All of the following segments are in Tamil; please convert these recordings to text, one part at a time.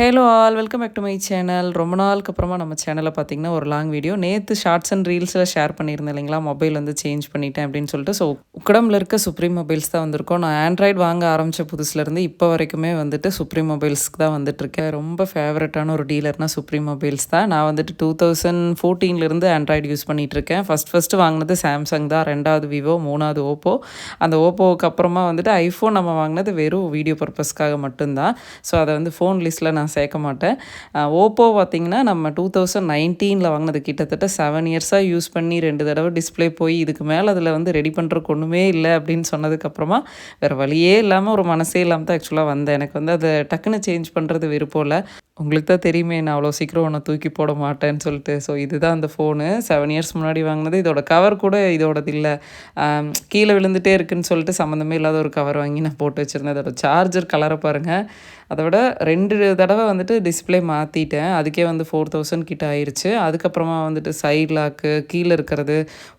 Hello all welcome back to my channel. ரொம்ப நாளுக்கு அப்புறமா நம்ம சேனலில் பார்த்தீங்கன்னா ஒரு லாங் வீடியோ நேற்று ஷார்ட்ஸ் அண்ட் ரீல்ஸில் ஷேர் பண்ணியிருந்தேன் இல்லைங்களா, மொபைல் வந்து சேஞ்ச் பண்ணிட்டேன் அப்படின்னு சொல்லிட்டு. ஸோ உக்கடமில் இருக்க சுப்ரீம் மொபைல்ஸ் தான் வந்திருக்கோம். நான் ஆண்ட்ராய்டு வாங்க ஆரம்பித்த புதுசுலேருந்து இப்போ வரைக்குமே வந்துட்டு சுப்ரீம் மொபைல்ஸ்க்கு தான் வந்துட்டுருக்கேன். ரொம்ப ஃபேவரட்டான ஒரு டீலர்னால் சுப்ரீம் மொபைல்ஸ் தான். நான் வந்துட்டு 2014 ஆண்ட்ராய்டு யூஸ் பண்ணிகிட்ருக்கேன். ஃபஸ்ட்டு வாங்கினது சாம்சங் தான், ரெண்டாவது விவோ, மூணாவது ஓப்போ. அந்த ஓப்போவுக்கு அப்புறமா வந்துட்டு ஐஃபோன் நம்ம வாங்கினது வெறும் வீடியோ பர்பஸ்க்காக மட்டும்தான். ஸோ அதை வந்து ஃபோன் லிஸ்ட்டில் நான் சேர்க்க மாட்டேன். ஓப்போ பார்த்திங்கன்னா நம்ம 2019 வாங்கினது, கிட்டத்தட்ட 7 இயர்ஸாக யூஸ் பண்ணி 2 தடவை டிஸ்பிளே போய் இதுக்கு மேலே அதில் வந்து ரெடி பண்ணுறக்கு ஒன்றுமே இல்லை அப்படின்னு சொன்னதுக்கப்புறமா வேறு வழியே இல்லாமல், ஒரு மனசே இல்லாமல் தான் ஆக்சுவலாக வந்தேன். எனக்கு வந்து அதை டக்குன்னு சேஞ்ச் பண்ணுறது விருப்பம் இல்லை. உங்களுக்கு தான் தெரியுமே நான் அவ்வளோ சீக்கிரம் ஒன்று தூக்கி போட மாட்டேன்னு சொல்லிட்டு. ஸோ இதுதான் அந்த ஃபோனு, 7 இயர்ஸ் முன்னாடி வாங்கினது. இதோட கவர் கூட இதோடது இல்லை, கீழே விழுந்துகிட்டே இருக்குன்னு சொல்லிட்டு சம்மந்தமே இல்லாத ஒரு கவர் வாங்கி நான் போட்டு வச்சுருந்தேன். அதோட சார்ஜர் கலரை பாருங்கள். அதை விட 2 தடவை வந்துட்டு டிஸ்பிளே மாற்றிட்டேன். அதுக்கே வந்து 4000 கிட்ட ஆயிடுச்சு. அதுக்கப்புறமா வந்துட்டு சைட் லாக்கு கீழே இருக்கிறது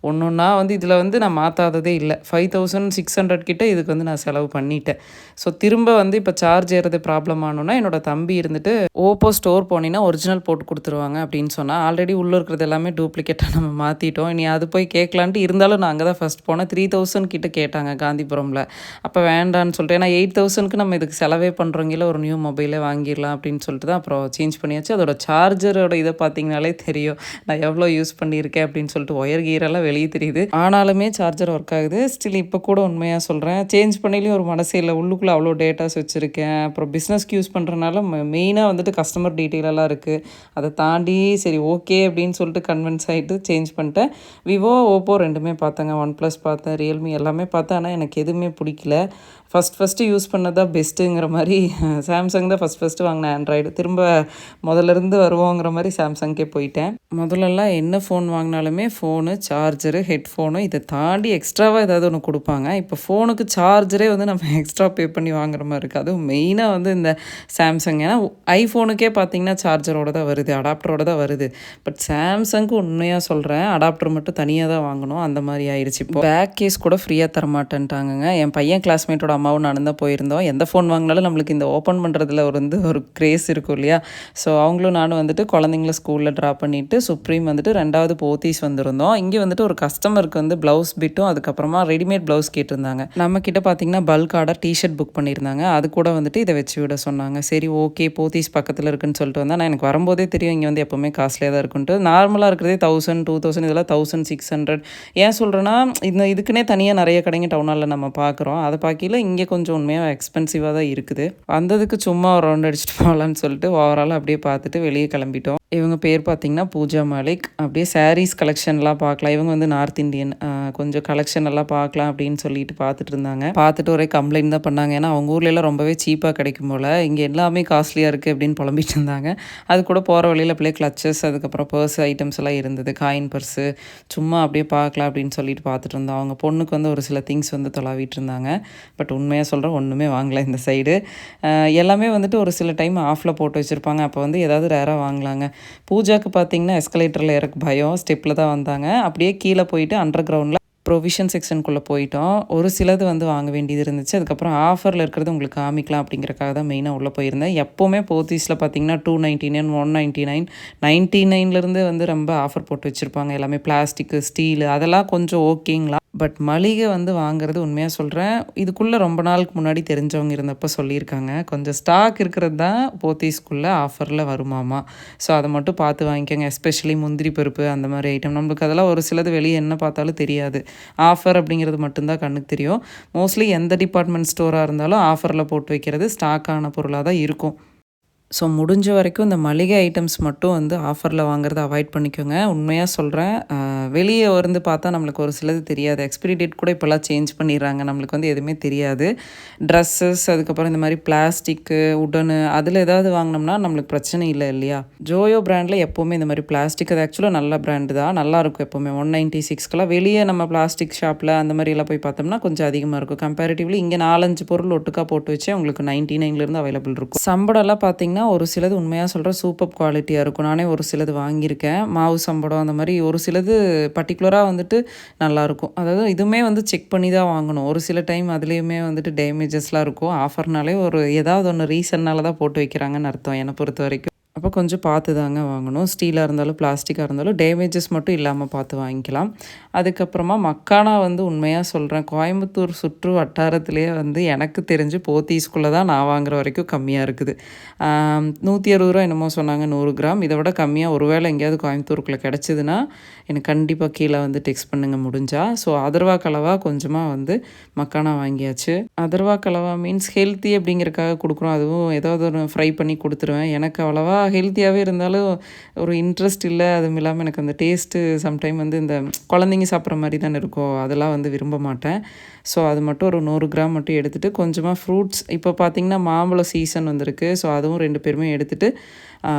ஒன்று ஒன்றா வந்து இதில் வந்து நான் மாற்றாததே இல்லை. 5600 கிட்ட இதுக்கு வந்து நான் செலவு பண்ணிட்டேன். ஸோ திரும்ப வந்து இப்போ சார்ஜ் ஏறது ப்ராப்ளம் ஆனோன்னா என்னோடய தம்பி இருந்துட்டு ஓப்போ ஸ்டோர் போனீங்கன்னா ஒரிஜினல் போட்டு கொடுத்துருவாங்க அப்படின்னு சொன்னால், ஆல்ரெடி உள்ளே இருக்கிறது எல்லாமே டூப்ளிகேட்டாக நம்ம மாற்றிட்டோம். இனி அது போய் கேட்கலான்ட்டு, இருந்தாலும் நான் அங்கே தான் ஃபஸ்ட் போனேன். 3000 கிட்ட கேட்டாங்க காந்திபுரமில். அப்போ வேண்டான்னு சொல்லிட்டு, ஏன்னா 8000க்கு நம்ம இதுக்கு செலவே பண்ணுறவங்கள ஒரு நியூ மொபைலே வாங்கிடலாம் அப்படின்னு சொல்லிட்டு தான் அப்புறம் சேஞ்ச் பண்ணியாச்சு. அதோட சார்ஜரோட இதை பார்த்தீங்கனாலே தெரியும் நான் எவ்வளோ யூஸ் பண்ணியிருக்கேன் அப்படின்னு சொல்லிட்டு. ஒயர் கீரெல்லாம் வெளியே தெரியுது, ஆனாலுமே சார்ஜர் ஒர்க் ஆகுது. ஸ்டில் இப்போ கூட உண்மையாக சொல்கிறேன், சேஞ்ச் பண்ணிலையும் ஒரு மனசே இல்லை. உள்ளுக்குள்ளே அவ்வளோ டேட்டாஸ் வச்சுருக்கேன். அப்புறம் பிஸ்னஸ்க்கு யூஸ் பண்ணுறனால மெயினாக வந்துட்டு கஸ்டமர் டீட்டெயிலெல்லாம் இருக்குது. அதை தாண்டி சரி ஓகே அப்படின்னு சொல்லிட்டு கன்வின்ஸ் ஆகிட்டு சேஞ்ச் பண்ணிட்டேன். விவோ, ஓப்போ ரெண்டுமே பார்த்தேங்க. ஒன் ப்ளஸ் பார்த்தேன், ரியல்மி எல்லாமே பார்த்தேன். ஆனால் எனக்கு எதுவுமே பிடிக்கல. ஃபஸ்ட்டு யூஸ் பண்ணதான் பெஸ்ட்டுங்கிற மாதிரி சாம்சங் தான் ஃபஸ்ட்டு வாங்கினேன் ஆண்ட்ராய்டு. திரும்ப முதல்லேருந்து வருவோங்கிற மாதிரி சாம்சங்கே போயிட்டேன். முதல்லலாம் என்ன ஃபோன் வாங்கினாலுமே ஃபோனு, சார்ஜரு, ஹெட்ஃபோனு இதை தாண்டி எக்ஸ்ட்ராவாக ஏதாவது ஒன்று கொடுப்பாங்க. இப்போ ஃபோனுக்கு சார்ஜரே வந்து நம்ம எக்ஸ்ட்ரா பே பண்ணி வாங்குற மாதிரி இருக்குது. அதுவும் மெயினாக வந்து இந்த சாம்சங். ஏன்னா ஐஃபோனுக்கே பார்த்தீங்கன்னா சார்ஜரோடு தான் வருது, அடாப்டரோடு தான் வருது. பட் சாம்சங்க்கு உண்மையாக சொல்கிறேன், அடாப்டர் மட்டும் தனியாக தான் வாங்கணும் அந்த மாதிரி ஆயிடுச்சு. இப்போ பேக் கேஸ் கூட ஃப்ரீயாக தரமாட்டேன்ட்டாங்க. என் பையன் கிளாஸ்மேட்டோட அம்மாவும் நானும் தான் போயிருந்தோம். எந்த ஃபோன் வாங்கினாலும் நம்மளுக்கு இந்த ஓப்பன் பண்ணுறதுல ஒரு கிரேஸ் இருக்கும் இல்லையா. ஸோ அவங்களும் நானும் வந்துட்டு குழந்தைங்கள ஸ்கூலில் ட்ராப் பண்ணிவிட்டு சுப்ரீம் வந்துட்டு 2வது போத்தீஸ் வந்திருந்தோம். இங்கே வந்துட்டு ஒரு கஸ்டமருக்கு வந்து ப்ளவுஸ் பிட்டும் அதுக்கப்புறமா ரெடிமேட் ப்ளவுஸ் கேட்டிருந்தாங்க. நம்மக்கிட்ட பார்த்தீங்கன்னா பல்க் ஆர்டர் டிஷர்ட் புக் பண்ணியிருந்தாங்க. அது கூட வந்துட்டு இதை வச்சு விட சொன்னாங்க. சரி ஓகே, போத்தீஸ் பக்கத்தில் இருக்குன்னு சொல்லிட்டு வந்தால், நான் எனக்கு வரும்போதே தெரியும் இங்கே வந்து எப்போவுமே காஸ்ட்லியாக தான் இருக்குன்ட்டு. நார்மலாக இருக்கிறதே 1000, 2000, இதெல்லாம் 1600. ஏன் சொல்கிறேன்னா, இதுக்குன்னே தனியாக நிறைய கடைங்க டவுனாலில் நம்ம பார்க்குறோம். அதை பார்க்கல இங்கே கொஞ்சம் உண்மையாக எக்ஸ்பென்சிவாக தான் இருக்குது. வந்ததுக்கு சும்மா ஒரு ரவுண்ட் அடிச்சுட்டு போகலான்னு சொல்லிட்டு ஓவரால் அப்படியே பார்த்துட்டு வெளியே கிளம்பிட்டோம். இவங்க பேர் பார்த்திங்கன்னா பூஜா மாலிக். அப்படியே சாரீஸ் கலெக்ஷன்லாம் பார்க்கலாம். இவங்க வந்து நார்த் இந்தியன், கொஞ்சம் கலெக்ஷன் எல்லாம் பார்க்கலாம் அப்படின்னு சொல்லிட்டு பார்த்துட்டு இருந்தாங்க. பார்த்துட்டு ஒரே கம்ப்ளைண்ட் தான் பண்ணாங்க. ஏன்னா அவங்க ஊர்லெலாம் ரொம்பவே சீப்பாக கிடைக்கும் போல், இங்கே எல்லாமே காஸ்ட்லியாக இருக்குது அப்படின்னு புலம்பிட்டு இருந்தாங்க. அது கூட போகிற வழியில் அப்படியே கிளச்சஸ், அதுக்கப்புறம் பர்ஸ் ஐட்டம்ஸ் எல்லாம் இருந்தது, காயின் பர்ஸு. சும்மா அப்படியே பார்க்கலாம் அப்படின்னு சொல்லிட்டு பார்த்துட்டு இருந்தோம். அவங்க பொண்ணுக்கு வந்து ஒரு சில திங்ஸ் வந்து தொலாவிட்டு இருந்தாங்க. பட் உண்மையாக சொல்கிறேன், ஒன்றுமே வாங்கலை இந்த சைடு. எல்லாமே வந்துட்டு ஒரு சில டைம் ஆஃபில் போட்டு வச்சுருப்பாங்க. அப்போ வந்து ஏதாவது ரேராக வாங்கலாங்க. பூஜாவுக்கு பார்த்தீங்கன்னா எஸ்கலேட்டரில் இறக்கு பயம், ஸ்டெப்பில் தான் வந்தாங்க. அப்படியே கீழே போயிட்டு அண்டர் கிரவுண்டில் ப்ரொவிஷன் செக்ஷனுக்குள்ளே போயிட்டோம். ஒரு சிலது வந்து வாங்க வேண்டியது இருந்துச்சு. அதுக்கப்புறம் ஆஃபரில் இருக்கிறது உங்களுக்கு காமிக்கலாம் அப்படிங்கிறக்காக தான் மெயினாக உள்ளே போயிருந்தேன். எப்போவுமே போத்தீஸில் பார்த்தீங்கன்னா 299, 199, 99 வந்து ரொம்ப ஆஃபர் போட்டு வச்சுருப்பாங்க. எல்லாமே பிளாஸ்டிக்கு, ஸ்டீலு அதெல்லாம் கொஞ்சம் ஓகேங்களா. பட் மளிகை வந்து வாங்குறது உண்மையாக சொல்கிறேன், இதுக்குள்ளே ரொம்ப நாளுக்கு முன்னாடி தெரிஞ்சவங்க இருந்தப்போ சொல்லியிருக்காங்க, கொஞ்சம் ஸ்டாக் இருக்கிறது தான் போத்தீஸ்குள்ளே ஆஃபரில் வருமாமா. ஸோ அதை மட்டும் பார்த்து வாங்கிக்கோங்க. எஸ்பெஷலி முந்திரி பருப்பு அந்த மாதிரி ஐட்டம். நம்மளுக்கு அதெல்லாம் ஒரு சிலது வெளியே என்ன பார்த்தாலும் தெரியாது. ஆஃபர் அப்படிங்கிறது மட்டும்தான் கண்ணுக்கு தெரியும். மோஸ்ட்லி எந்த டிபார்ட்மெண்ட் ஸ்டோராக இருந்தாலும் ஆஃபரில் போட்டு வைக்கிறது ஸ்டாக்கான பொருளாக தான் இருக்கும். ஸோ முடிஞ்ச வரைக்கும் இந்த மளிகை ஐட்டம்ஸ் மட்டும் வந்து ஆஃபரில் வாங்குறத அவாய்ட் பண்ணிக்கோங்க. உண்மையாக சொல்கிறேன், வெளியே வந்து பார்த்தா நம்மளுக்கு ஒரு சிலது தெரியாது. எக்ஸ்பிரி டேட் கூட இப்போல்லாம் சேஞ்ச் பண்ணிடுறாங்க, நம்மளுக்கு வந்து எதுவுமே தெரியாது. ட்ரெஸ்ஸஸ், அதுக்கப்புறம் இந்த மாதிரி பிளாஸ்டிக்கு, உடனு அதில் ஏதாவது வாங்கினோம்னா நம்மளுக்கு பிரச்சனை இல்லை இல்லையா. ஜோயோ பிராண்டில் எப்போவுமே இந்த மாதிரி பிளாஸ்டிக், அது ஆக்சுவலாக நல்ல பிராண்டு தான், நல்லாயிருக்கும். எப்போவுமே 196க்கெலாம் வெளியே நம்ம பிளாஸ்டிக் ஷாப்பில் அந்த மாதிரிலாம் போய் பார்த்தோம்னா கொஞ்சம் அதிகமாக இருக்கும் கம்பேரிட்டிவ்லி. இங்கே 4-5 பொருள் ஒட்டுக்கா போட்டு வச்சு உங்களுக்கு 99 அவைலபிள் இருக்கும். சம்பளம்லாம் பார்த்திங்கன்னா பார்த்திங்கன்னா ஒரு சிலது உண்மையாக சொல்கிறேன் சூப்பர் குவாலிட்டியாக இருக்கும். நானே ஒரு சிலது வாங்கியிருக்கேன். மாவு சம்படம் அந்த மாதிரி ஒரு சிலது பர்ட்டிகுலராக வந்துட்டு நல்லாயிருக்கும். அதாவது இதுவுமே வந்து செக் பண்ணி தான் வாங்கணும். ஒரு சில டைம் அதுலேயுமே வந்துட்டு டேமேஜஸ்லாம் இருக்கும். ஆஃபர்னாலே ஒரு ஏதாவது ஒன்று ரீசன்னால தான் போட்டு வைக்கிறாங்கன்னு அர்த்தம் என்னை பொறுத்த வரைக்கும். அப்போ கொஞ்சம் பார்த்து தாங்க வாங்கணும். ஸ்டீலாக இருந்தாலும் பிளாஸ்டிக்காக இருந்தாலும் டேமேஜஸ் மட்டும் இல்லாமல் பார்த்து வாங்கிக்கலாம். அதுக்கப்புறமா மக்கானா வந்து உண்மையாக சொல்கிறேன், கோயம்புத்தூர் சுற்று வட்டாரத்திலேயே வந்து எனக்கு தெரிஞ்சு போத்தீஸ்குள்ளே தான் நான் வாங்குற வரைக்கும் கம்மியாக இருக்குது. 160 என்னமோ சொன்னாங்க 100 கிராம். இதை விட கம்மியாக ஒருவேளை எங்கேயாவது கோயம்புத்தூருக்குள்ளே கிடச்சிதுன்னா எனக்கு கண்டிப்பாக கீழே வந்து டெக்ஸ்ட் பண்ணுங்க முடிஞ்சா. ஸோ அதர்வா கலவா கொஞ்சமாக வந்து மக்கானா வாங்கியாச்சு. அதர்வா கலவா மீன்ஸ் ஹெல்த்தி அப்படிங்கிறக்காக கொடுக்குறோம். அதுவும் ஏதாவது ஒன்று ஃப்ரை பண்ணி கொடுத்துருவேன். எனக்கு அவ்வளோவா ஹெல்த்தியாகவே இருந்தாலும் ஒரு இன்ட்ரெஸ்ட் இல்லை. அதுவும் இல்லாமல் எனக்கு அந்த டேஸ்ட்டு சம்டைம் வந்து இந்த குழந்தைங்க சாப்பிட்ற மாதிரி தானே இருக்கும். அதெல்லாம் வந்து விரும்ப மாட்டேன். ஸோ அது மட்டும் ஒரு 100 கிராம் மட்டும் எடுத்துகிட்டு கொஞ்சமாக ஃப்ரூட்ஸ் இப்போ பார்த்திங்கன்னா மாம்பழம் சீசன் வந்திருக்கு. ஸோ அதுவும் 2 பேருமே எடுத்துகிட்டு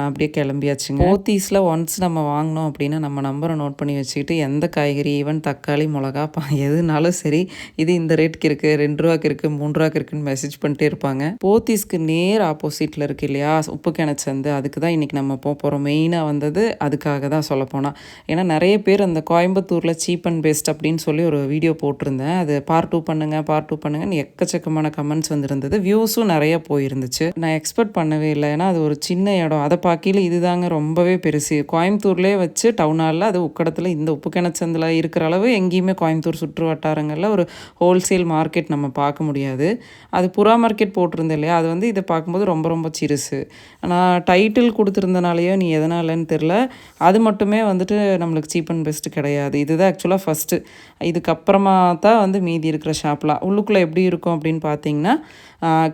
அப்படியே கிளம்பியாச்சுங்க. போத்தீஸில் ஒன்ஸ் நம்ம வாங்கினோம் அப்படின்னா நம்ம நம்பரை நோட் பண்ணி வச்சுக்கிட்டு எந்த காய்கறி ஈவன் தக்காளி மிளகா எதுனாலும் சரி இது இந்த ரேட்டுக்கு இருக்குது, 2 ரூபாய்க்கு இருக்குது, 3 ரூபாய்க்கு இருக்குன்னு மெசேஜ் பண்ணிட்டே இருப்பாங்க. போத்தீஸ்க்கு நேர் ஆப்போசிட்டில் இருக்குது இல்லையா உப்பு கிணச்சந்து, அதுக்கு தான் இன்றைக்கி நம்ம போகிறோம். மெயினாக வந்தது அதுக்காக தான் சொல்லப்போனால். ஏன்னா நிறைய பேர் அந்த கோயம்புத்தூரில் சீப் அண்ட் பெஸ்ட் அப்படின்னு சொல்லி ஒரு வீடியோ போட்டிருந்தேன். அது பார்ட் 2 பண்ணுங்கன்னு எக்கச்சக்கமான கமெண்ட்ஸ் வந்துருந்தது. வியூஸும் நிறைய போயிருந்துச்சு. நான் எக்ஸ்பெக்ட் பண்ணவே இல்லை. ஏன்னா அது ஒரு சின்ன இடம். அதை பார்க்கையில் இதுதாங்க ரொம்பவே பெருசு. கோயம்புத்தூர்லேயே வச்சு டவுன் ஹாலில் அது உக்கடத்தில் இந்த உப்பு கிணச்சந்தில் இருக்கிற அளவு எங்கேயுமே கோயம்புத்தூர் சுற்று வட்டாரங்களில் ஒரு ஹோல்சேல் மார்க்கெட் நம்ம பார்க்க முடியாது. அது புறா மார்க்கெட் போட்டிருந்தேன் இல்லையா, அது வந்து இதை பார்க்கும்போது ரொம்ப ரொம்ப சிறுசு. நான் டைட்டில் கொடுத்துருந்தனாலேயோ நீ எதனாலன்னு தெரில, அது மட்டுமே வந்துட்டு நம்மளுக்கு சீப் அண்ட் பெஸ்ட்டு கிடையாது. இதுதான் ஆக்சுவலாக ஃபஸ்ட்டு. இதுக்கப்புறமா தான் வந்து மீதி இருக்கிற ஷாப்லாம் உள்ளுக்குள்ளே எப்படி இருக்கும் அப்படின்னு பார்த்தீங்கன்னா,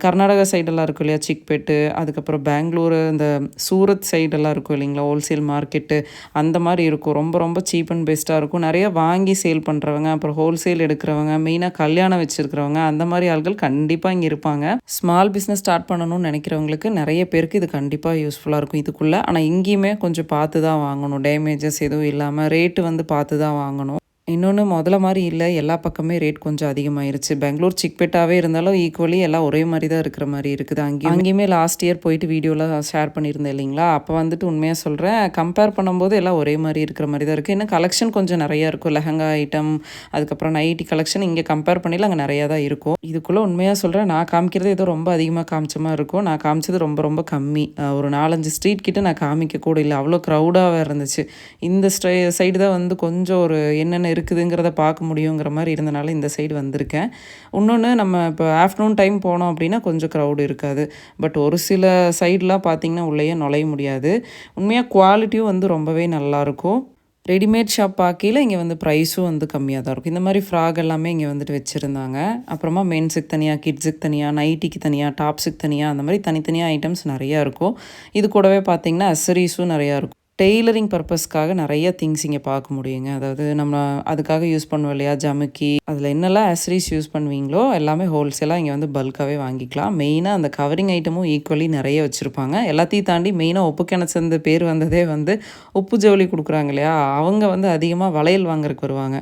கர்நாடகா சைடெல்லாம் இருக்கும் இல்லையா சிக்பேட்டு, அதுக்கப்புறம் பெங்களூரு, இந்த சூரத் சைடெல்லாம் இருக்கும் இல்லைங்களா ஹோல்சேல் மார்க்கெட்டு, அந்த மாதிரி இருக்கும். ரொம்ப ரொம்ப சீப் அண்ட் பெஸ்ட்டாக இருக்கும். நிறைய வாங்கி சேல் பண்ணுறவங்க, அப்புறம் ஹோல்சேல் எடுக்கிறவங்க, மெயினாக கல்யாணம் வச்சுருக்கிறவங்க, அந்த மாதிரி ஆட்கள் கண்டிப்பாக இங்கே இருப்பாங்க. ஸ்மால் பிஸ்னஸ் ஸ்டார்ட் பண்ணணும்னு நினைக்கிறவங்களுக்கு நிறைய பேருக்கு இது கண்டிப்பாக யூஸ்ஃபுல்லாக இருக்கும் இதுக்குள்ளே. ஆனால் இங்கேயுமே கொஞ்சம் பார்த்து தான் வாங்கணும். டேமேஜஸ் எதுவும் இல்லாமல் ரேட்டு வந்து பார்த்து தான் வாங்கணும். இன்னொன்று முதல்ல மாதிரி இல்லை, எல்லா பக்கமே ரேட் கொஞ்சம் அதிகமாகிருச்சு. பெங்களூர் சிக்பேட்டாகவே இருந்தாலும் ஈக்குவலி எல்லாம் ஒரே மாதிரி தான் இருக்கிற மாதிரி இருக்குது. அங்கேயுமே லாஸ்ட் இயர் போயிட்டு வீடியோலாம் ஷேர் பண்ணியிருந்தேன் இல்லைங்களா, அப்போ வந்துட்டு உண்மையாக சொல்கிறேன் கம்பேர் பண்ணும்போது எல்லாம் ஒரே மாதிரி இருக்கிற மாதிரி தான் இருக்குது. இன்னும் கலெக்ஷன் கொஞ்சம் நிறையா இருக்கும். லெஹங்கா ஐட்டம், அதுக்கப்புறம் நைட்டி கலெக்ஷன் இங்கே கம்பேர் பண்ணியில் அங்கே நிறையா தான் இருக்கும். இதுக்குள்ளே உண்மையாக சொல்கிறேன் நான் காமிக்கிறது ஏதோ ரொம்ப அதிகமாக காமிச்ச மாதிரி இருக்கும். நான் காமிச்சது ரொம்ப ரொம்ப கம்மி. ஒரு 4-5 ஸ்ட்ரீட் கிட்ட நான் காமிக்க கூட இல்லை. அவ்வளோ க்ரௌடாக இருந்துச்சு. இந்த சைடு தான் வந்து கொஞ்சம் ஒரு என்னென்ன இருக்குதுங்கிறத பார்க்க முடியுங்கிற மாதிரி இருந்தனால இந்த சைடு வந்திருக்கேன். இன்னொன்று நம்ம இப்போ ஆஃப்டர்நூன் டைம் போனோம் அப்படின்னா கொஞ்சம் க்ரௌடு இருக்காது. பட் ஒரு சில சைடெலாம் பார்த்திங்கன்னா உள்ளேயே நுழைய முடியாது. உண்மையாக குவாலிட்டியும் வந்து ரொம்பவே நல்லாயிருக்கும். ரெடிமேட் ஷாப் பார்க்கையில் இங்கே வந்து ப்ரைஸும் வந்து கம்மியாக தான் இருக்கும். இந்த மாதிரி ஃப்ராக் எல்லாமே இங்கே வந்துட்டு வச்சுருந்தாங்க. அப்புறமா மென்ஸுக்கு தனியாக, கிட்ஸுக்கு தனியாக, நைட்டிக்கு தனியாக, டாப்ஸுக்கு தனியாக, அந்த மாதிரி தனித்தனியாக ஐட்டம்ஸ் நிறையா இருக்கும். இது கூடவே பார்த்திங்கன்னா அசரிஸும் நிறையா இருக்கும். டெய்லரிங் பர்பஸ்க்காக நிறைய திங்ஸ் இங்கே பார்க்க முடியுங்க. அதாவது நம்ம அதுக்காக யூஸ் பண்ணுவோம் இல்லையா ஜமுக்கி, அதில் என்னெல்லாம் ஆக்சரிஸ் யூஸ் பண்ணுவீங்களோ எல்லாமே ஹோல்சேலாக இங்கே வந்து பல்காகவே வாங்கிக்கலாம். மெயினாக அந்த கவரிங் ஐட்டமும் ஈக்குவலி நிறைய வச்சுருப்பாங்க. எல்லாத்தையும் தாண்டி மெயினாக உப்பு கிணச்சந்து பேர் வந்ததே வந்து உப்பு ஜவுளி கொடுக்குறாங்க இல்லையா, அவங்க வந்து அதிகமாக வளையல் வாங்குறதுக்கு வருவாங்க.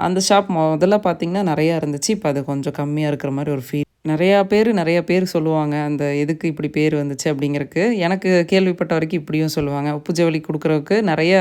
அந்த ஷாப் முதல்ல பார்த்திங்கன்னா நிறையா இருந்துச்சு. இப்போ அது கொஞ்சம் கம்மியாக இருக்கிற மாதிரி ஒரு ஃபீல். நிறைய பேர் சொல்லுவாங்க அந்த எதுக்கு இப்படி பேர் வந்துச்சு அப்படிங்கிறதுக்கு. எனக்கு கேள்விப்பட்ட வரைக்கும் இப்படியும் சொல்லுவாங்க. உப்பு ஜவுளி கொடுக்குறதுக்கு நிறைய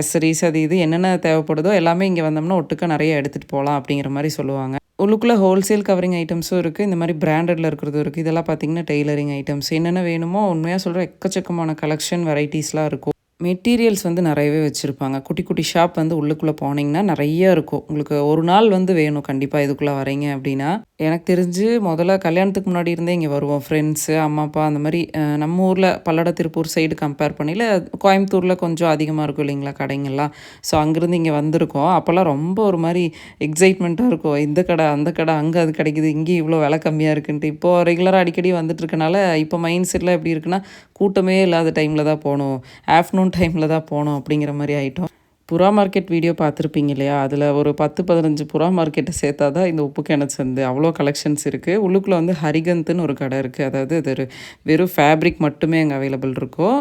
அக்சரிஸ் அது இது என்னென்ன தேவைப்படுதோ எல்லாமே இங்கே வந்தோம்னா ஒட்டுக்கா நிறைய எடுத்துகிட்டு போகலாம் அப்படிங்கிற மாதிரி சொல்லுவாங்க. உள்ளுக்குள்ளே ஹோல்சேல் கவரிங் ஐட்டம்ஸும் இருக்குது, இந்த மாதிரி பிராண்டடில் இருக்கிறதும் இருக்குது. இதெல்லாம் பார்த்திங்கன்னா டெய்லரிங் ஐட்டம்ஸ் என்னென்ன வேணுமோ உண்மையாக சொல்கிற எக்கச்சக்கமான கலெக்ஷன் வெரைட்டிஸ்லாம் இருக்கும். மெட்டீரியல்ஸ் வந்து நிறையவே வச்சுருப்பாங்க. குட்டி குட்டி ஷாப் வந்து உள்ளுக்குள்ளே போனீங்கன்னா நிறைய இருக்கும். உங்களுக்கு ஒரு நாள் வந்து வேணும் கண்டிப்பாக இதுக்குள்ளே வரீங்க அப்படின்னா. எனக்கு தெரிஞ்சு முதல்ல கல்யாணத்துக்கு முன்னாடி இருந்தே இங்கே வருவோம். ஃப்ரெண்ட்ஸு, அம்மா அப்பா அந்த மாதிரி நம்ம ஊரில் பல்லட திருப்பூர் சைடு கம்பேர் பண்ணியில் கோயம்புத்தூரில் கொஞ்சம் அதிகமாக இருக்கும் இல்லைங்களா கடைங்கள்லாம். ஸோ அங்கேருந்து இங்கே வந்திருக்கோம். அப்போல்லாம் ரொம்ப ஒரு மாதிரி எக்ஸைட்மெண்ட்டாக இருக்கும். இந்த கடை அந்த கடை அங்கே அது கிடைக்குது, இங்கே இவ்வளோ விலை கம்மியாக இருக்குன்ட்டு. இப்போது ரெகுலராக அடிக்கடி வந்துட்டு இருக்கனால இப்போ மைண்ட் செட்டில் எப்படி இருக்குன்னா கூட்டமே இல்லாத டைமில் தான் போகணும், ஆஃப்டர்நூன் டைமில் தான் போகணும் அப்படிங்கிற மாதிரி ஆகிட்டோம். புறா மார்க்கெட் வீடியோ பார்த்துருப்பீங்க இல்லையா? அதில ஒரு 10, 15 புறா மார்க்கெட்ட சேர்த்தா தான் இந்த உப்பு கிணறு சந்து. அவ்வளோ கலெக்ஷன்ஸ் இருக்கு. உள்ளுக்குள்ள வந்து ஹரிகந்த்ன்னு ஒரு கடை இருக்கு. அதாவது அது ஒரு வெறும் ஃபேப்ரிக் மட்டுமே அங்க அவைலபிள் இருக்கும்.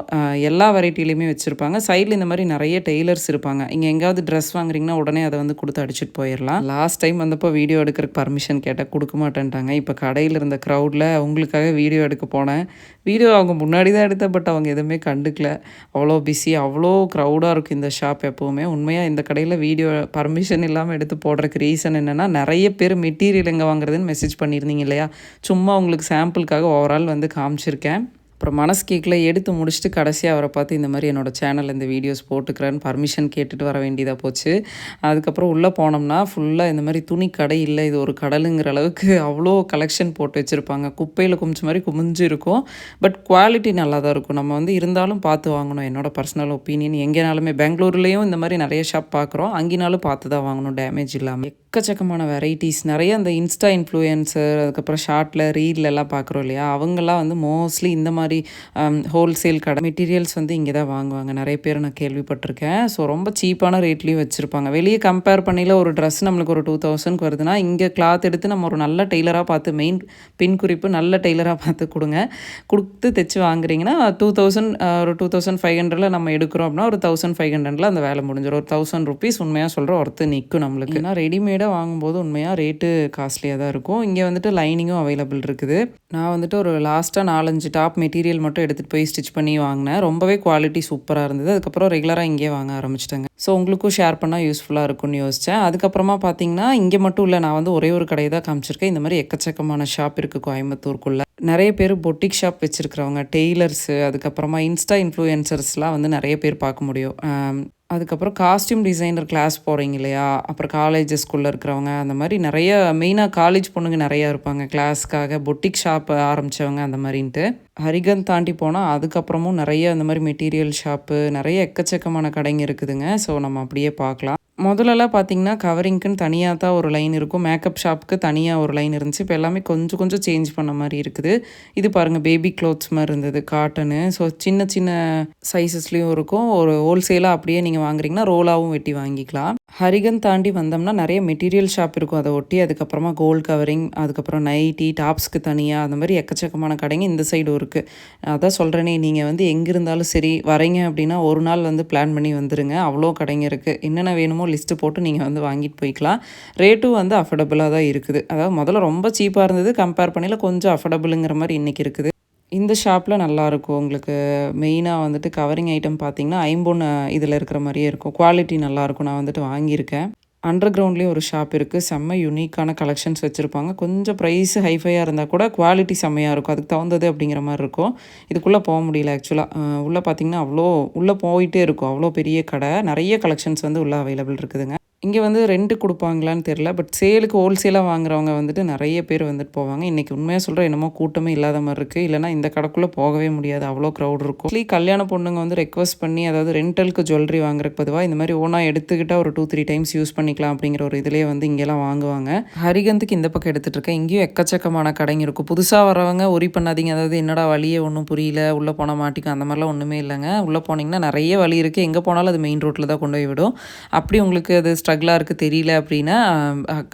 எல்லா வெரைட்டிலயுமே வச்சிருப்பாங்க. சைட்ல இந்த மாரி நெறைய டெய்லர்ஸ் இருப்பாங்க. இங்க எங்கேயாவது ட்ரெஸ் வாங்குறீங்கன்னா, உடனே அத வந்து குடுத்து அடிச்சுட்டு போயிரலாம். லாஸ்ட் டைம் வந்தப்போ வீடியோ எடுக்கிறதுக்கு பர்மிஷன் கேட்டா குடுக்க மாட்டேன்ட்டாங்க. இப்ப கடையில இருந்த க்ரவுட்ல அவங்களுக்காக வீடியோ எடுக்க போனேன். வீடியோ அவங்க முன்னாடி தான் எடுத்தேன். பட் அவங்க எதுவுமே கண்டுக்கல. அவ்வளோ பிஸி, அவ்வளோ க்ரவுடா இருக்கும் இந்த ஷாப் எப்பவுமே. உண்மையா இந்த கடையில வீடியோ பர்மிஷன் இல்லாம எடுத்து போடுறதுக்கு ரீசன் என்னன்னா, நெறைய பேர் மெட்டீரியல் எங்க வாங்குறதுன்னு மெசேஜ் பண்ணியிருந்தீங்க இல்லையா? சும்மா உங்களுக்கு சாம்பிளுக்காக ஓவரால் வந்து காமிச்சிருக்கேன். அப்புறம் மனசு கேட்கல எடுத்து முடிச்சுட்டு கடைசியா அவர பார்த்து இந்த மாரி என்னோட சேனல்ல இந்த வீடியோஸ் போட்டுக்கிறேன்னு பர்மிஷன் கேட்டுட்டு வர வேண்டியதா போச்சு. அதுக்கப்புறம் உள்ள போனோம்னா, ஃபுல்லா இந்த மாரி துணி கடை இல்ல, இது ஒரு கடலுங்கிற அளவுக்கு அவ்வளோ கலெக்ஷன் போட்டு வச்சிருப்பாங்க. குப்பையில குமிச்ச மாரி குமிஞ்சு இருக்கும். பட் குவாலிட்டி நல்லா தான் இருக்கும். நம்ம வந்து இருந்தாலும் பார்த்து வாங்கணும். என்னோட பர்சனல் ஒப்பீனியன். எங்கேனாலுமே பெங்களூர்லயும் இந்த மாரி நெறைய ஷாப் பார்க்குறோம். அங்கேனாலும் பார்த்து தான் வாங்கணும் டேமேஜ் இல்லாம. எக்கச்சக்கமான வெரைட்டீஸ் நெறைய அந்த இன்ஸ்டா இன்ஃப்ளூயன்சர், அதுக்கப்புறம் ஷார்ட்ல, ரீல்லலாம் பார்க்குறோம் இல்லையா? அவங்கலாம் வந்து மோஸ்ட்லி இந்த மாரி ஹோல்சேல் கடை மெட்டீரியல்ஸ் வந்து இங்கே தான் வாங்குவாங்க. நெறைய பேர் நான் கேள்விப்பட்டிருக்கேன். ஸோ ரொம்ப சீப்பான ரேட்லேயும் வச்சுருப்பாங்க. வெளியே கம்பேர் பண்ணில ஒரு ட்ரெஸ் நம்மளுக்கு ஒரு 2000க்கு வருதுன்னா, இங்கே கிளாத் எடுத்து நம்ம ஒரு நல்ல டெய்லராக பார்த்து மெயின் பின் குறிப்பு நல்ல டெய்லராக பார்த்து குடுங்க. குடுத்து தைச்சு வாங்குறீங்கன்னா 2000 ஒரு 2500ல நம்ம எடுக்கிறோம் அப்படின்னா, ஒரு 1500ல அந்த வேலை முடிஞ்சிடும். ஒரு ₹1000 உண்மையா சொல்றேன் ஒர்த்து நிக்கும் நம்மளுக்கு. ஏன்னா ரெடிமேடா வாங்கும்போது உண்மையா ரேட்டு காஸ்ட்லியா தான் இருக்கும். இங்க வந்துட்டு லைனிங்கும் அவைலபிள் இருக்குது. நான் வந்துட்டு ஒரு லாஸ்ட்டா 4, 5 டாப் மெட்டீரியல் மட்டும் எடுத்துட்டு போய் ஸ்டிச் பண்ணி வாங்கினேன். ரொம்பவே குவாலிட்டி சூப்பரா இருந்தது. அதுக்கப்புறம் ரெகுலரா இங்கேயே வாங்க ஆரம்பிச்சுட்டேங்க. ஸோ உங்களுக்கும் ஷேர் பண்ணா யூஸ்ஃபுல்லா இருக்கும்னு யோசிச்சேன். அதுக்கப்புறமா பார்த்தீங்கன்னா, இங்க மட்டும் இல்ல. நான் வந்து ஒரே ஒரு கடைய தான் காமிச்சிருக்கேன். இந்த மாரி எக்கச்சக்கமான ஷாப் இருக்கு கோயம்புத்தூருக்குள்ள. நெறைய பேர் பொட்டிக் ஷாப் வச்சிருக்கிறவங்க, டெய்லர்ஸு, அதுக்கப்புறமா இன்ஸ்டா இன்ஃப்ளூயன்சர்ஸ்லாம் வந்து நெறைய பேர் பார்க்க முடியும். அதுக்கப்புறம் காஸ்டியூம் டிசைனர் கிளாஸ் போகிறீங்க இல்லையா? அப்புறம் காலேஜஸ்குள்ளே இருக்கிறவங்க, அந்த மாரி நெறைய மெயினாக காலேஜ் பொண்ணுங்க நெறையா இருப்பாங்க. கிளாஸ்க்காக பொட்டிக் ஷாப் ஆரம்பித்தவங்க அந்த மாரின்ட்டு. ஹரிகந்த் தாண்டி போனால் அதுக்கப்புறமும் நெறைய இந்த மாரி மெட்டீரியல் ஷாப்பு, நெறைய எக்கச்சக்கமான கடைங்க இருக்குதுங்க. ஸோ நம்ம அப்படியே பார்க்கலாம். முதல்லலாம் பார்த்தீங்கன்னா, கவரிங்க்குன்னு தனியா தான் ஒரு லைன் இருக்கும். மேக்கப் ஷாப்புக்கு தனியா ஒரு லைன் இருந்துச்சு. இப்போ எல்லாமே கொஞ்சம் கொஞ்சம் சேஞ்ச் பண்ண மாரி இருக்குது. இது பாருங்க பேபி க்ளோத்ஸ் மாரி இருந்தது காட்டனு. ஸோ சின்ன சின்ன சைஸஸ்லேயும் இருக்கும். ஒரு ஹோல்சேலா அப்படியே நீங்கள் வாங்குறீங்கன்னா, ரோலாவும் வெட்டி வாங்கிக்கலாம். ஹரிகந்த் தாண்டி வந்தோம்னா நெறைய மெட்டீரியல் ஷாப் இருக்கும். அத ஒட்டி அதுக்கப்புறமா கோல்ட் கவரிங், அதுக்கப்புறம் நைட்டி, டாப்ஸ்க்கு தனியா அந்த மாரி எக்கச்சக்கமான கடைங்க இந்த சைடும் இருக்கு. அதான் சொல்றேனே, நீங்க வந்து எங்க இருந்தாலும் சரி வரீங்க அப்படின்னா, ஒரு நாள் வந்து பிளான் பண்ணி வந்துருங்க. அவ்வளோ கடைங்க இருக்கு. என்னென்ன வேணுமோ லிஸ்ட்டு போட்டு நீங்க வந்து வாங்கிட்டு போய்க்கலாம். ரேட்டும் வந்து அஃபோர்டபுளா தான் இருக்குது. அதாவது முதல்ல ரொம்ப சீப்பா இருந்தது. கம்பேர் பண்ணையில கொஞ்சம் அஃபோர்டபுளுங்கிற மாரி இன்னைக்கு இருக்குது. இந்த ஷாப்பில் நல்லாயிருக்கும். உங்களுக்கு மெயினாக வந்துட்டு கவரிங் ஐட்டம் பார்த்தீங்கன்னா, ஐம்பொன் இதில இருக்கிற மாரியே இருக்கும். குவாலிட்டி நல்லாயிருக்கும். நான் வந்துட்டு வாங்கியிருக்கேன். அண்டர் கிரவுண்ட்லேயும் ஒரு ஷாப் இருக்குது. செம்ம யூனிக்கான கலெக்ஷன்ஸ் வச்சுருப்பாங்க. கொஞ்சம் ப்ரைஸ் ஹைஃபையாக இருந்தால் கூட குவாலிட்டி செம்மையாக இருக்கும். அதுக்கு தகுந்தது அப்படிங்கிற மாரி இருக்கும். இதுக்குள்ளே போக முடியல ஆக்சுவலாக. உள்ளே பார்த்தீங்கன்னா, அவ்வளோ உள்ளே போயிட்டே இருக்கும். அவ்வளோ பெரிய கடை. நிறைய கலெக்ஷன்ஸ் வந்து உள்ளே அவைலபிள் இருக்குதுங்க. இங்கே வந்து ரெண்ட் குடுப்பாங்களான்னு தெரியல. பட் சேலுக்கு ஹோல்சேலாக வாங்குறவங்க வந்துட்டு நெறைய பேர் வந்துட்டு போவாங்க. இன்றைக்கி உண்மையா சொல்கிறேன், என்னமோ கூட்டமே இல்லாத மாரி இருக்குது. இல்லைனா இந்த கடைக்குள்ளே போகவே முடியாது. அவ்வளோ க்ரௌட் இருக்கும். ஆக்சுவலி கல்யாண பொண்ணுங்க வந்து ரெக்வஸ்ட் பண்ணி, அதாவது ரெண்டலுக்கு ஜுவல்லரி வாங்குறதுக்கு பொதுவாக இந்த மாதிரி ஓனாக எடுத்துக்கிட்டால் ஒரு 2, 3 டைம்ஸ் யூஸ் பண்ணிக்கலாம் அப்படிங்கிற ஒரு இதிலே வந்து இங்கெல்லாம் வாங்குவாங்க. ஹரிகந்துக்கு இந்த பக்கம் எடுத்துகிட்டு இருக்கேன். இங்கேயும் எக்கச்சக்கமான கடைங்க இருக்கும். புதுசாக வரவங்க ஒரி பண்ணாதீங்க. அதாவது என்னடா வழியே ஒன்றும் புரியல, உள்ளே போனால் மாட்டிக்கும் அந்த மாதிரிலாம் ஒன்றுமே இல்லைங்க. உள்ளே போனீங்கன்னா நிறைய வழி இருக்குது. எங்கே போனாலும் அது மெயின் ரோட்டில் தான் கொண்டு போய் விடும். அப்படி உங்களுக்கு அது ஸ்ட்ரகிளாக இருக்குது தெரியல அப்படின்னா,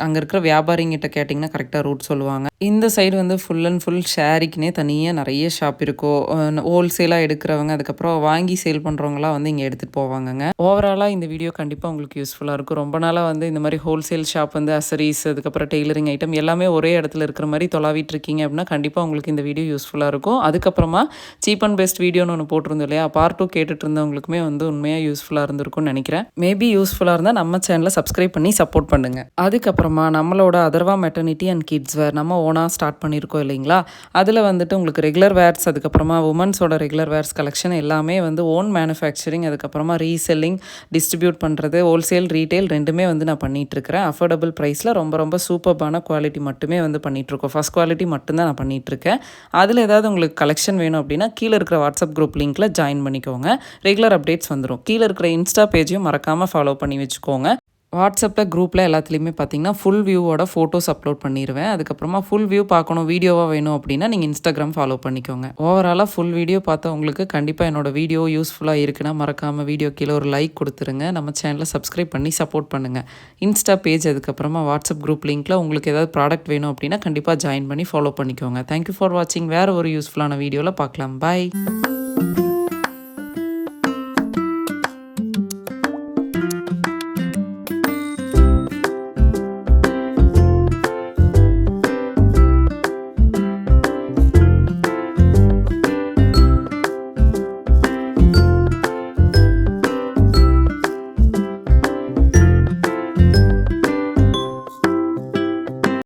அங்கே இருக்கிற வியாபாரிங்கிட்ட கேட்டிங்கன்னா கரெக்டாக ரூட் சொல்லுவாங்க. இந்த சைடு வந்து ஃபுல் அண்ட் ஃபுல் ஷேரிக்குனே தனியாக நிறைய ஷாப் இருக்கும். ஹோல்சேலாக எடுக்கிறவங்க, அதுக்கப்புறம் வாங்கி சேல் பண்ணுறவங்களாம் வந்து இங்கே எடுத்துகிட்டு போவாங்கங்க. ஓவராலாக இந்த வீடியோ கண்டிப்பாக உங்களுக்கு யூஸ்ஃபுல்லாக இருக்கும். ரொம்ப நாளாக வந்து இந்த மாதிரி ஹோல்சேல் ஷாப் வந்து அசரிஸ், அதுக்கப்புறம் டெய்லரிங் ஐட்டம் எல்லாமே ஒரே இடத்துல இருக்கிற மாதிரி தொலாவிட்டு இருக்கீங்க அப்படின்னா கண்டிப்பாக உங்களுக்கு இந்த வீடியோ யூஸ்ஃபுல்லாக இருக்கும். அதுக்கப்புறமா சீப் அண்ட் பெஸ்ட் வீடியோன்னு ஒன்று போட்டிருந்தோம் இல்லையா, பார்ட் 2 கேட்டுட்டு இருந்தவங்களுக்குமே வந்து உண்மையாக யூஸ்ஃபுல்லாக இருந்திருக்கும்னு நினைக்கிறேன். மேபி யூஸ்ஃபுல்லாக இருந்தால் நம்ம சேனலை சப்ஸ்கிரைப் பண்ணி சப்போர்ட் பண்ணுங்கள். அதுக்கப்புறமா நம்மளோட Atharva maternity and kids wear நம்ம ஓனாக ஸ்டார்ட் பண்ணியிருக்கோம் இல்லைங்களா, அதில் வந்துட்டு உங்களுக்கு ரெகுலர் வேர்ஸ், அதுக்கப்புறமா உமன்ஸோட ரெகுலர் வேர்ஸ் கலெக்ஷன் எல்லாமே வந்து ஓன் மேனுஃபேக்சரிங், அதுக்கப்புறமா ரீசெல்லிங், டிஸ்ட்ரிபியூட் பண்ணுறது, ஹோல்சேல், ரீட்டைல் ரெண்டுமே வந்து நான் பண்ணிகிட்ருக்கிறேன். அஃபோர்டபுள் ப்ரைஸில் ரொம்ப ரொம்ப சூப்பர்பான குவாலிட்டி மட்டுமே வந்து பண்ணிகிட்ருக்கோம். ஃபஸ்ட் குவாலிட்டி மட்டும்தான் நான் பண்ணிகிட்ருக்கேன். அதில் ஏதாவது உங்களுக்கு கலெக்ஷன் வேணும் அப்படின்னா கீழே இருக்கிற வாட்ஸ்அப் குரூப் லிங்க்கில் ஜாயின் பண்ணிக்கோங்க. ரெகுலர் அப்டேட்ஸ் வந்துடும். கீழே இருக்கிற இன்ஸ்டா பேஜையும் மறக்காமல் ஃபாலோ பண்ணி வச்சுக்கோங்க. வாட்ஸ்அப்பில் குரூப்பில் எல்லாத்துலேயுமே பார்த்தீங்கன்னா ஃபுல் வியூவோட ஃபோட்டோஸ் அப்லோட் பண்ணிடுவேன். அதுக்கப்புறமா ஃபுல் வியூ பார்க்கணும், வீடியோவாக வேணும் அப்படின்னா நீங்கள் இன்ஸ்டாகிராம் ஃபாலோ பண்ணிக்கோங்க. ஓவராலாக ஃபுல் வீடியோ பார்த்தா உங்களுக்கு கண்டிப்பாக என்னோட வீடியோ யூஸ்ஃபுல்லாக இருக்குன்னா மறக்காமல் வீடியோ கீழே ஒரு லைக் கொடுத்துருங்க. நம்ம சேனலை சப்ஸ்கிரைப் பண்ணி சப்போர்ட் பண்ணுங்கள். இன்ஸ்டா பேஜ் அதுக்கப்புறமா வாட்ஸ்அப் குரூப் லிங்க்கில் உங்களுக்கு ஏதாவது ப்ராடக்ட் வேணும் அப்படின்னா கண்டிப்பாக ஜாயின் பண்ணி ஃபாலோ பண்ணிக்கோங்க. தேங்க்யூ ஃபார் வாட்சிங். வேறு ஒரு யூஸ்ஃபுல்லான வீடியோவில் பார்க்கலாம். பாய்.